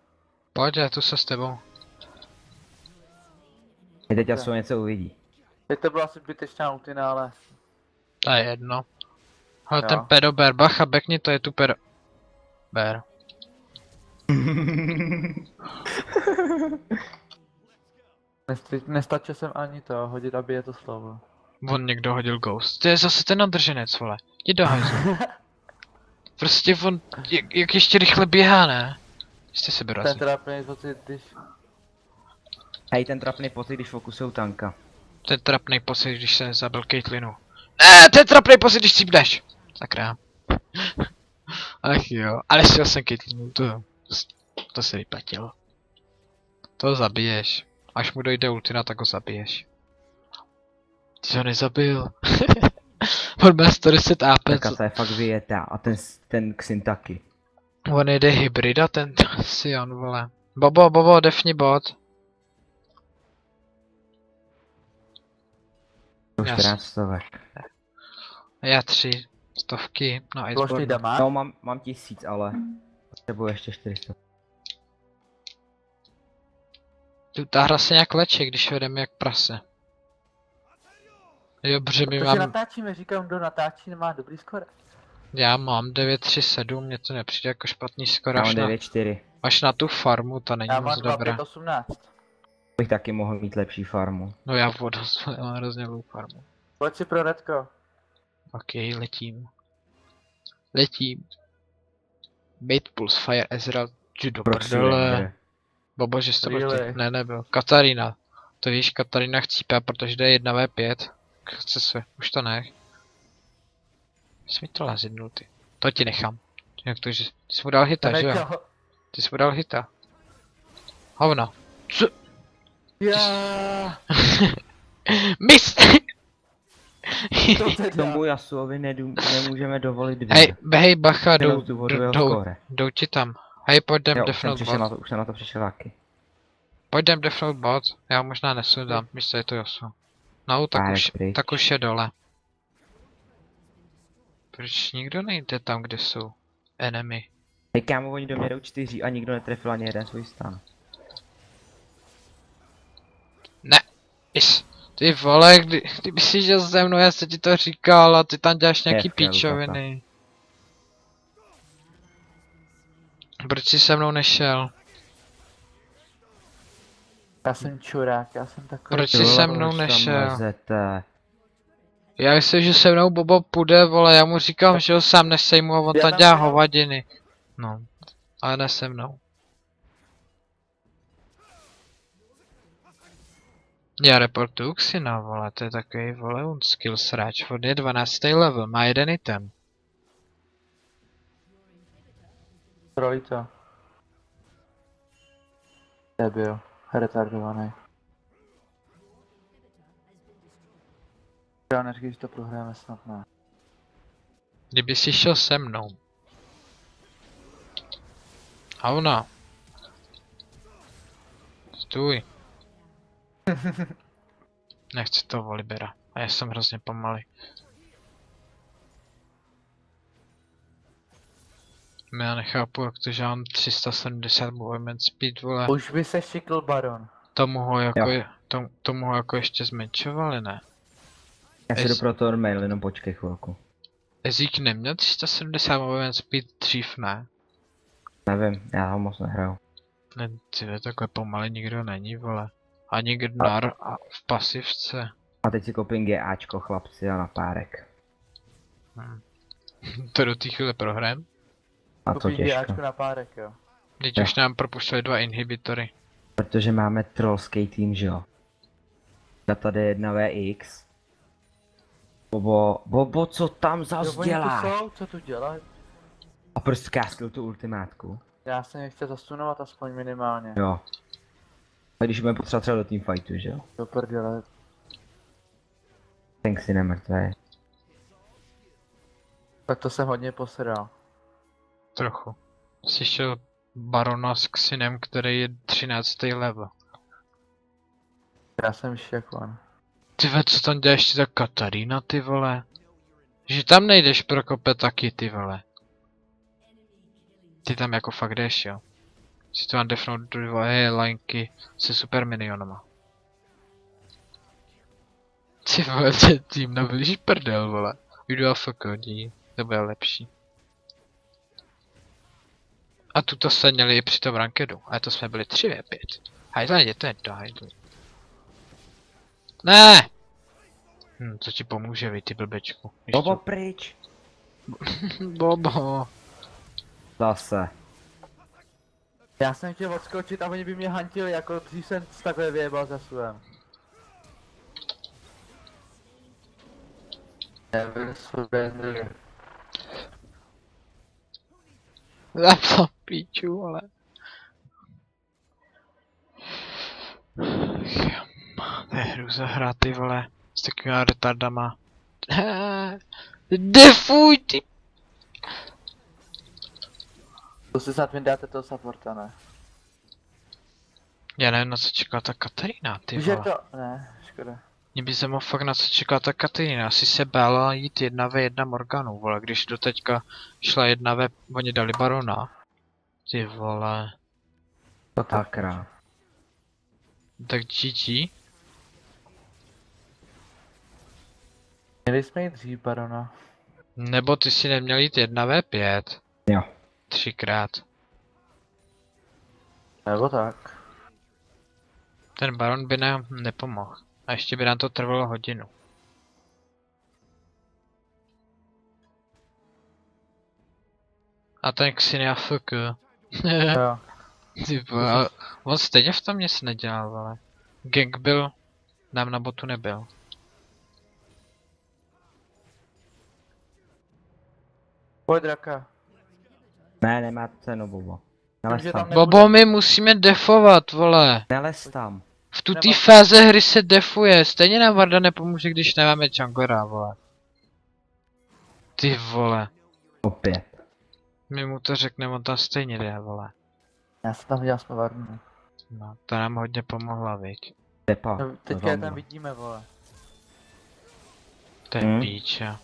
Pojď, já tu se s tebou. My teď asi něco uvidí. Teď to byla asi zbytečná ultina, ale... To je jedno. Ale Jo. ten pedober, bacha, bekni, to je tu pedo... Ber. Nestačil jsem ani to hodit, aby je to slovo. On někdo hodil ghost. To je zase ten nadrženec, vole. Jdi do hajzlu. Prostě on, jak ještě rychle běhá, ne? Jste se Ten brazí. trapný pocit, když... Hej, ten trapný pocit, když fokusujou tanka. To je trapnej pocit, když se zabil Caitlinu. Ne, to je trapnej pocit, když cípneš. Sakra. Ach jo, ale šel jsem Caitlinu, to se vyplatilo. To zabiješ. Až mu dojde ultina, tak ho zabiješ. Ty jsi ho nezabil. On má 110 AP, Tanka co? se je fakt vyjetá a ten Xin taky. On jede hybrida, ten Sion, vole. Bobo, defni bot. Už Jas. 14 stovek. Já 3 stovky, no Plošný Iceborne. damage. No, mám 1000, ale potřebuji ještě 400. Ta hra se nějak leče, když vedeme jak prase. Jo, protože my Protože mám... natáčíme, říkám, kdo natáčí, nemá dobrý skoro. Já mám 937, mně to nepřijde jako špatný skoro, Já mám 9,4. až na tu farmu, to není Já moc mám dobrá. 2518. Bych taky mohl mít lepší farmu. No já vodu, já mám hrozně zlou farmu. Pojď si pro Redko. Ok, letím. Letím. Bait Pulse, Fire, Ezreal, Judo, Prosím, prdele. Ranger. Bobo, že jsi to byl ty. Really? Ne, nebyl. Katarina. To víš, Katarina chcípá, protože jde 1v5. Chce se, už to nech. Jsi mi to lazidnul, ty. To ti nechám. Jak to, že... Ty jsi mu dal hita, že jo? Nechal. Ty jsi mu dal hita. Hovno. Co? Já. Mis! To teda. Tomu Yasuovi nemůžeme dovolit dvě. Hej, bacha, Jenom z důvodu jeho skóre. jdou ti tam. Hej, pojďem Jo, defnout bot. už jsem na to přišel taky. Pojďem defnout bot. Já možná nesundám, místo je to Yosu. No, Párek pryč. tak už je dole. Proč nikdo nejde tam, kde jsou enemy? Hej kámo, oni do mě jdou 4 a nikdo netrefil ani jeden svůj stan. Ne, ty vole, kdyby si žil se mnou, já se ti to říkal a ty tam děláš nějaký Jevka, píčoviny. Proč jsi se mnou nešel? Já jsem čurák, já jsem takový. Proč jsi se mnou Už tam nešel? lezete. Já myslím, že se mnou Bobo půjde, vole, já mu říkám, že ho sám nesejmu a on Já tam tam dělá nejdu. hovadiny. No, ale ne se mnou. Já reportuju Xina, vole, to je takový, vole, on skill sráč, on je 12. level, má jeden item. Trojka. Debil. Retardovaný. Já neříkej, že to prohráme snad, ne. Kdyby si šel se mnou. A ona. Stůj. Nechci toho Volibera. A já jsem hrozně pomalý. Já nechápu, jak to, že mám 370 movement speed, vole. Už by se šikl baron. Tomu ho jako, Jo. tomu ho jako ještě zmenšovali, ne? Já si jdu pro to mail, jenom počkej chvilku. Ezík neměl 370 movement speed dřív, ne? Nevím, já ho moc nehraju. Ne, tyhle, takhle pomalý nikdo není, vole. Ani Grdnar a v pasivce. A teď si koupím GAčko, chlapci, a na párek. To do té chvíle prohrám. A to Kupí těžko. Ačko na párek, jo. Teď Jo. už nám propuštěli 2 inhibitory. Protože máme trollský tým, že jo. A tady je 1VX. Bobo, co tam zas Jo, oni tu děláš? jsou, co tu dělají? A proč skástil tu ultimátku? Já jsem je chtěl zasunovat aspoň minimálně. Jo. A když budeme potřebovat třeba do teamfightu, že jo? Do prdele. Ten si nemrtvý. Tak to jsem hodně posral. Trochu. Jsi šel Barona s Xinem, který je 13. level. Já jsem šekon. Ty ve, co tam děláš ty ta Katarína, ty vole? Že tam nejdeš prokopet taky, ty vole. Ty tam jako fakt jdeš, jo. Si to mám defnout do 2 linky se super minionama. Ty vole, ten tým nablíž prdel, vole. Jdu AFK, to bude lepší. A tuto se měli i při tom rankedu, ale to jsme byli 3v5. Hajdle, je to jedno, hajdle. Ne! Co ti pomůže, vy, ty blbečku? Víš Bobo co? pryč! Bobo. Zase. Já jsem chtěl odskočit a oni by mě hantili, jako dřív jsem takhle vyjebal za svém. Never surrender. Za to píču, ale... To je hruza hrát, ty vole. S takovýma retardama. Defuj, ty... To si snad vyndáte toho supporta, ne? Já nevím, na co čeká ta Katarína, ty Víš, jak vole. to... Ne, škoda. Mě by se mohl fakt na co čeká ta Katarína. Asi se bála jít 1v1 Morganu, vole. Když do teďka šla 1v... Oni dali Barona. Ty vole. Sakra. Tak GG. Měli jsme jít dřív, barona. Nebo ty si neměl jít 1v5. Jo. 3krát. Nebo tak. Ten Baron by nám nepomohl. A ještě by nám to trvalo hodinu. A ten Xinia FK. Jo. Ty vole, ale on stejně v tom nic nedělal, ale. Gang byl, nám na botu nebyl. Pojď draka. Ne, nemá cenu, Bobo. Nelez že tam. tam Bobo, my musíme defovat, vole. Nelez tam. V tu Nemá- fáze hry se defuje, stejně nám Varda nepomůže, když nemáme Changora, vole. Ty vole. Opět. My mu to řekneme, on tam stejně jde, vole. Já jsem tam viděl jsme varnu. No, to nám hodně pomohla, viď. Tepa. No, teďka je tam vidíme, vole. To je Hmm. píče.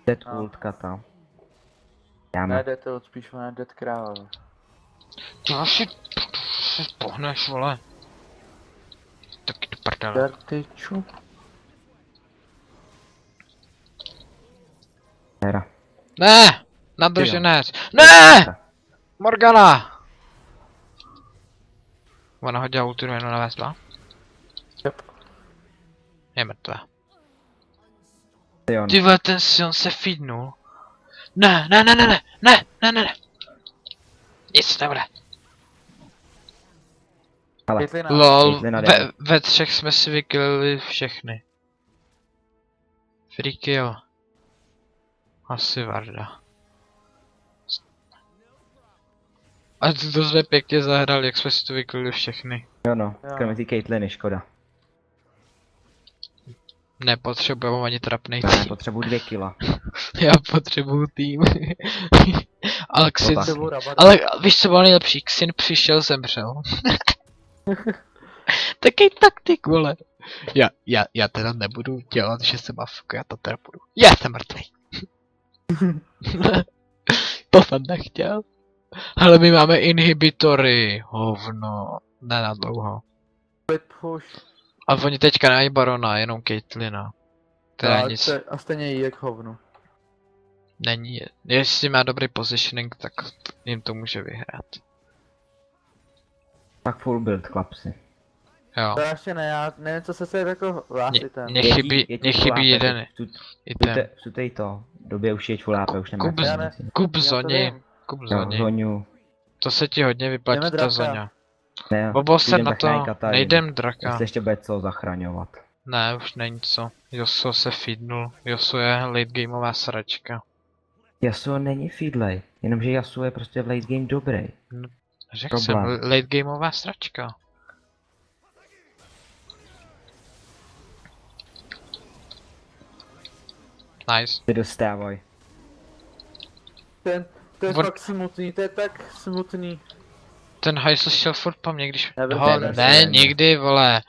Dead No. ultka tam. Ne, Dáme. jde to spíš na Dead kráva. To asi pohneš, vole. Taky do prdele. Vertiču. Hera. Ne! Nadrženec! Ne! Morgana! Ona hodila ultimu jenom na V2. Yep. Je mrtvá. Sion. Ty vole, ten Sion se feednul. Ne, ne, ne, ne, ne, ne, ne, ne, ne. Nic nebude. Ale Caitlyn, LOL, Caitlyn jde. ve třech jsme si vykillili všechny. Free kill. Asi Varda. A to jsme pěkně zahrali, jak jsme si to vykillili všechny. Jo no, Jo. kromě ty Caitliny, škoda. Nepotřebujeme ani trapnej Ne, tým. potřebuji 2 kila. Já potřebuju tým. Ale Xin, taky. sebou rabat. ale víš co bylo nejlepší? Xin přišel, zemřel. Taký taktik, vole. Já teda nebudu dělat, že jsem afku, já to teda budu. Já jsem mrtvý. To jsem nechtěl. Ale my máme inhibitory, hovno. Ne na dlouho. Split push. A oni teďka nemají barona, jenom Caitlina. Teda nic A stejně jí jak hovnu. není. Jestli má dobrý positioning, tak jim to může vyhrát. Tak full build, chlapci. Jo. To ještě ne, já nevím, co se jako lásí ten. Mě chybí jeden item. Sutej to. Době už je full AP, už nemá Kup- nic. Kup Já to zoni. vím. Kup Jo, zoni. Zoňu. To se ti hodně vyplatí, Jdeme ta draka. zoňa. Ne, Bobo se jdem na zachránit to, Katarinu. nejdem draka. Jestli ještě bude co zachraňovat. Ne, už není co. Yasuo se feednul. Yasuo je late gameová sračka. Yasuo není feedlej, jenomže Yasuo je prostě v late game dobrý. Řekl jsem, Problém. late gameová sračka. Nice. Ty dostávaj. To je Od- fakt smutný, to je tak smutný. Ten hajsl šel furt po mně, když... Never Ho, been ne, there. nikdy, vole.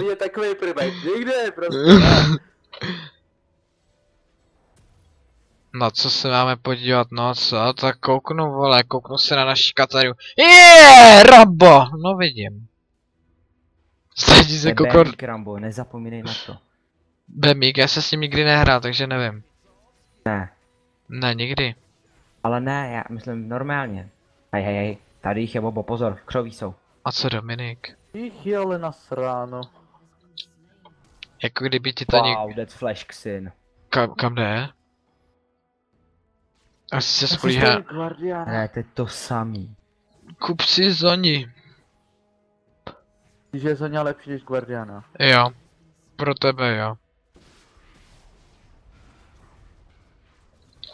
Je takový pribej, nikde prostě. Ne. No co se máme podívat, no co, tak kouknu, vole, kouknu se na naši Kataru. Rambo! No vidím. Stačí se kouknout. Nebémík Rambo, nezapomínej na to. Bemík, já se s ním nikdy nehrál, takže nevím. Ne, Ne, nikdy. ale ne, já myslím normálně. Hej, tady jich je Bobo, pozor, křoví jsou. A co Dominik? Jich je ale nasráno. Jako kdyby ti to Wow, that's Flash Xin. Kam jde? Asi se Asi spolíhá. stojí Guardiana. Ne, to je to samý. Kup si zoni. Že je Zoňa lepší než Guardiana. Jo. Pro tebe, jo.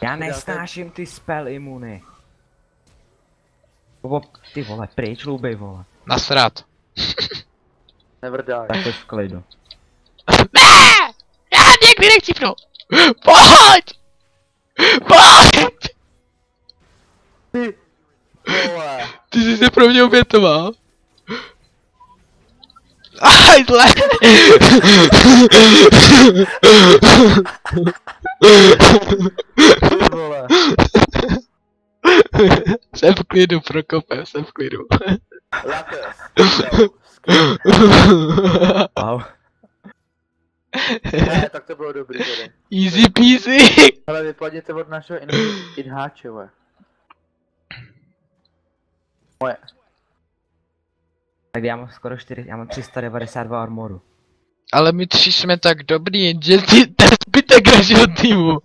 Já nesnáším ty spell imuny. Bobo, ty vole, pryč, lubej vole. Nasrát. Never die. Tak to v klidu. Já někdy nechcípnu! Pojď! Pojď! Ty vole. Ty jsi se pro mě obětoval. Aj, zle! Ty vole. Jsem v klidu, Prokope, jsem v klidu. Lates. Wow. Ne, tak to bylo dobrý tedy. Easy peasy! Ale vypadněte od našeho inháče, ve. Moje. Tak já mám skoro 4, já mám 392 armoru. Ale my tři jsme tak dobrý, jenže ten zbytek našeho týmu.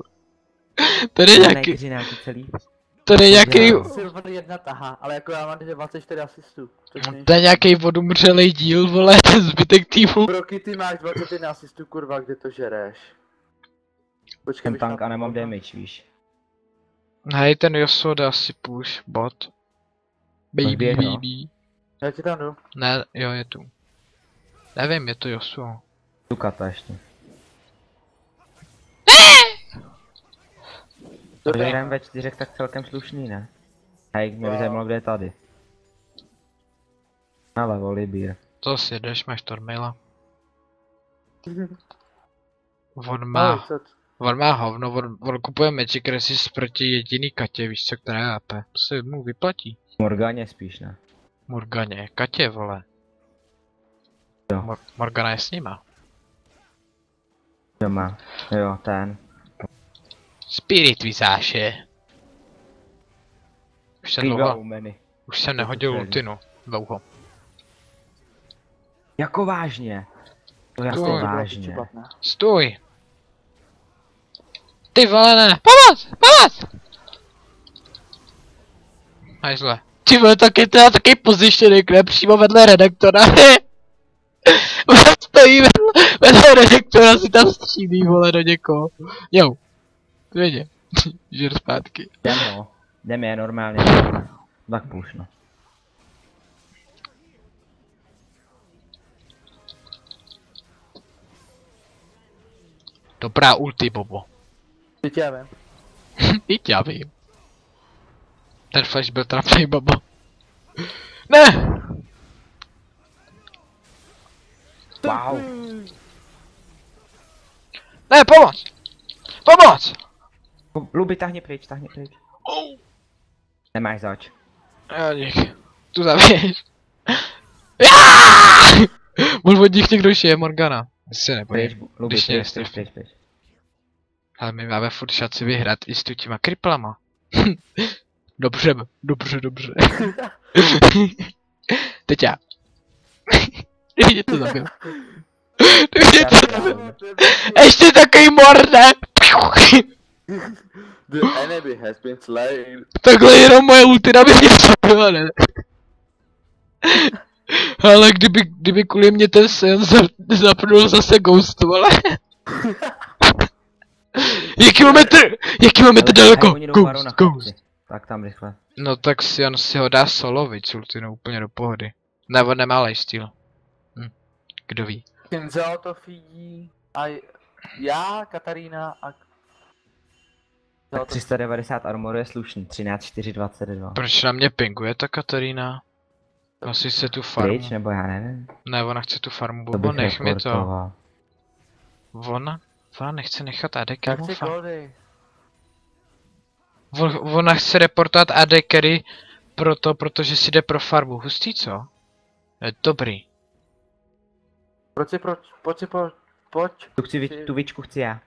To je nějaký, Nějaký celý. to je nějaký, Silver 1 tahá, ale jako já mám 24 asistů. což není- to je nějaký vodumřelej díl, vole, ten zbytek týmu. Broky, ty máš 21 asistů, kurva, kde to žereš? Počkej, Jsem bych tank na- a nemám damage, víš. Hej, ten Yasuo jde asi push, bot. Baby, Odběh, no. baby. Já ti tam jdu. Ne, jo, je tu. Nevím, je to Yasuo. Tukata ještě. To Když je hrajeme ve 4, tak celkem slušný, ne? Hej, mě by zajímalo, kde je tady. Nalevo, Libír. To si jdeš, máš Tormaila. On Ale má, co? on má hovno, on kupuje Magic Resist proti jediný Katě, víš co, která je AP. To se mu vyplatí. Morganě spíš, ne? Morganě, Katě, vole. Jo. Morgana je s nima. Doma. Jo, ten. Spirit Vizáše. Už jsem Giga dlouho, umeny. už jsem nehodil ultinu. Dlouho. Jako vážně? To já Jako to jo, vážně. Čupat, ne? Stůj! Ty vole, ne! Pomoc! Pomoc! Hajzle. Ty vole, taky teda taky positioning, ne? Přímo vedle redaktora. Stojí vedle redaktora, si tam střílí, vole, do někoho. Jo. Vidě. Žer zpátky. Jdem je normálně. Tak puš, no. Dobrá ulti, Bobo. Teď já vím. I já vím. Ten flash byl trapný, Bobo. Ne! Wow. Ne, pomoc! Pomoc! Luby, tahni pryč. Oh. Nemáš zač. Jo, dík. Tu zabiješ. Můj od nich někdo je Morgana. Si nebojím. Pryč, Luby, Když mě pryč. Ale my máme furt šanci vyhrát i s těma kriplama. Dobře. Teď já. Kdyby to zabil. Ještě takový morde! The enemy has been slain. Takhle jenom moje ultina by mě zabila, ne? Ale kdyby kvůli mě ten sen zapnul zase ghostu, ale... Je kilometr daleko! Ghost. Tak tam rychle. No tak on si ho dá solovit s ultinou úplně do pohody. Ne, on nemá lifesteal. Kdo ví. Kenzo to fídí a já, Katarína a... Tak 390 armoru je slušný, 13,422. Proč na mě pinguje ta Katarína? Asi se tu farmu. Pryč, nebo já nevím. Ne, ona chce tu farmu, To Bobo, bych nech mi to. reportoval. Ona nechce nechat AD Jak carry chci farmu. goldy. Ona chce reportovat AD carry protože si jde pro farmu. Hustý, co? Je dobrý. Pojď. Tu vičku chci já.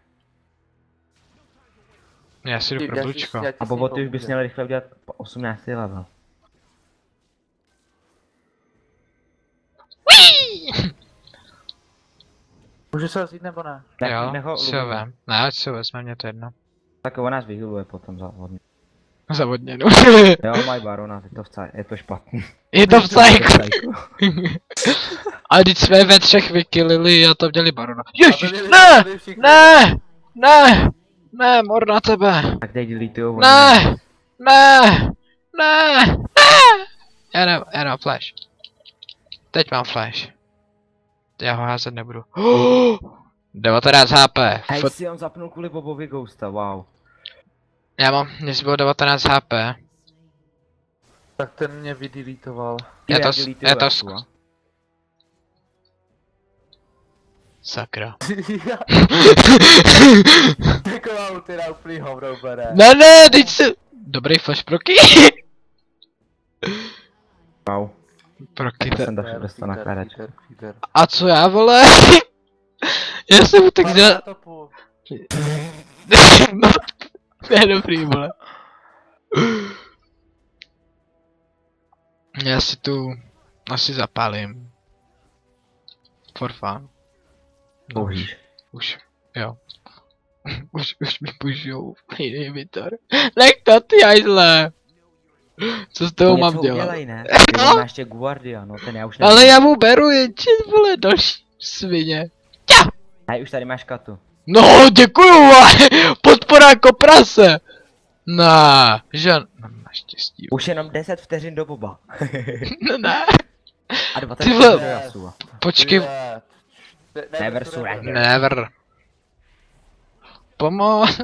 Já si jdu pro Blučko. A Bobo, ty už bys měl rychle udělat po 18. level. Můžu se vzít nebo ne? Jo, si ho vem. Ne, ať si ho vezme, mě to jedno. Tak on nás vyhyluje potom závodně. Zavodněnu. Jo, mají barona, je to špatný. Je to v psycho. A když jsme ve třech vykillili a to měli barona. Ježiš, ne, mor na tebe. Tak dej deletujou. Ne. Já nemám flash. Teď mám flash. Já ho házet nebudu. 19 HP. Hej, si on zapnul kvůli Bobovi Ghosta, wow. Mně bylo 19 HP. Tak ten mě vydeletoval. Je to sakra. Taková ultina úplný hovno bere. Ne, teď se... Dobrý flash proky. Wow. Proky Tak jsem dostal na kladačku. A co já, vole? Já jsem utek za... No, to je dobrý, vole. Já si tu... asi zapálím. For fun. No, už, jo. už mi pušou inhibitor. Nech to ty hajzle! Co s toho mám dělat? Udělej, ne? Ty máš ještě Guardia, no ten já už nevím. Ale já mu beru jenče, vole, další svině. Hej, už tady máš katu. No, děkuju, vole! Podpora jako prase! No, že... No, naštěstí. Už jenom 10 vteřin do Boba. No ne. A 20 Ty vteřin vole, do Yasuo. Počkej. Never surrender. Never. Pomoc.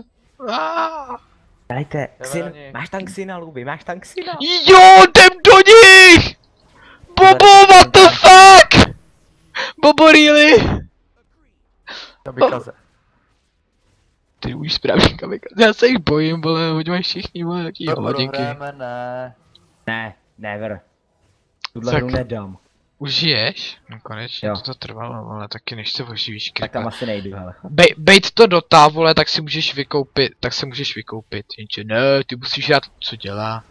Dajte, Xin, máš tam Xina, Luby, máš tam Xina. Jo, jdem do nich! Bobo, what the fuck? Bobo, really? Kamikaze. Ty už správně kamikaze, já se jich bojím, vole, oni mají všichni, vole, jaký hladinky. Ne, never. Tuhle hru nedám. Už žiješ? No konečně, jo. to trvalo, ale taky než se oživíš, tak tam asi nejdu, hele. Bejt to dotá, vole, tak si můžeš vykoupit, jenže ne, ty musíš dát, co dělá.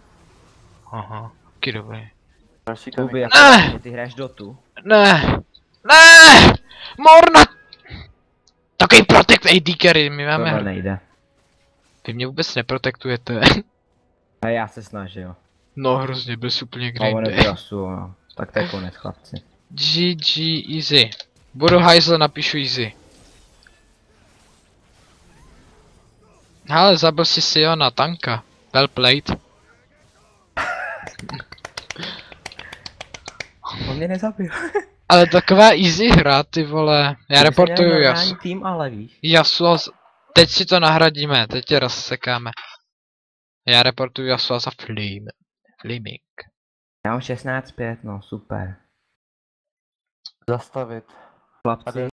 Aha, taky dobrý. Luby, jak že ty hraješ Dotu? Ne, morna! Takový protect AD carry, my máme... Tohle nejde. Vy mě vůbec neprotektujete. A já se snažil. No hrozně, byl úplně A on je grindy. Yasuo, no. Tak to je konec, chlapci. GG easy. Budu hajzl, napíšu easy. Ale zabil si Siona, tanka. Well played. On mě nezabil. Ale taková easy hra, ty vole. Já reportuju normální tým, ale víš. Yasuo. Teď si to nahradíme, teď tě rozsekáme. Já reportuju Yasuo za Flaming. Já mám 16-5, no super. Zastavit. Chlapci,